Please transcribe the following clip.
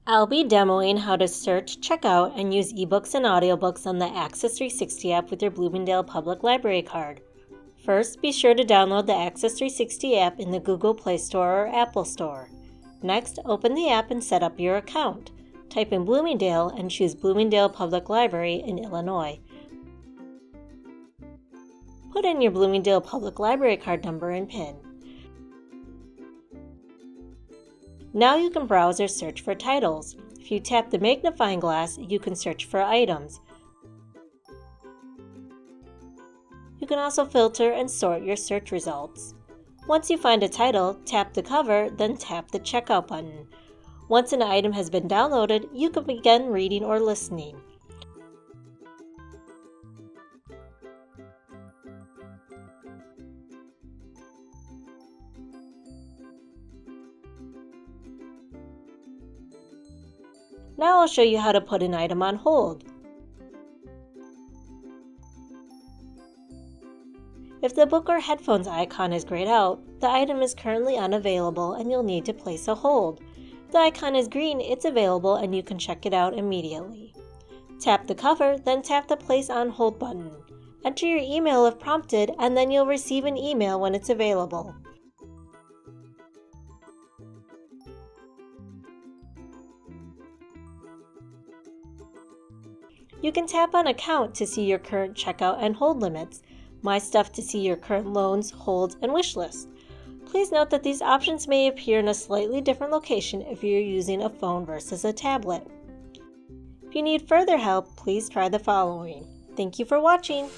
I'll be demoing how to search, check out, and use ebooks and audiobooks on the Axis360 app with your Bloomingdale Public Library card. First, be sure to download the Axis360 app in the Google Play Store or Apple Store. Next, open the app and set up your account. Type in Bloomingdale and choose Bloomingdale Public Library in Illinois. Put in your Bloomingdale Public Library card number and PIN. Now you can browse or search for titles. If you tap the magnifying glass, you can search for items. You can also filter and sort your search results. Once you find a title, tap the cover, then tap the checkout button. Once an item has been downloaded, you can begin reading or listening. Now I'll show you how to put an item on hold. If the book or headphones icon is grayed out, the item is currently unavailable and you'll need to place a hold. If the icon is green, it's available and you can check it out immediately. Tap the cover, then tap the Place on Hold button. Enter your email if prompted, and then you'll receive an email when it's available. You can tap on Account to see your current checkout and hold limits, My Stuff to see your current loans, holds, and wish list. Please note that these options may appear in a slightly different location if you're using a phone versus a tablet. If you need further help, please try the following. Thank you for watching.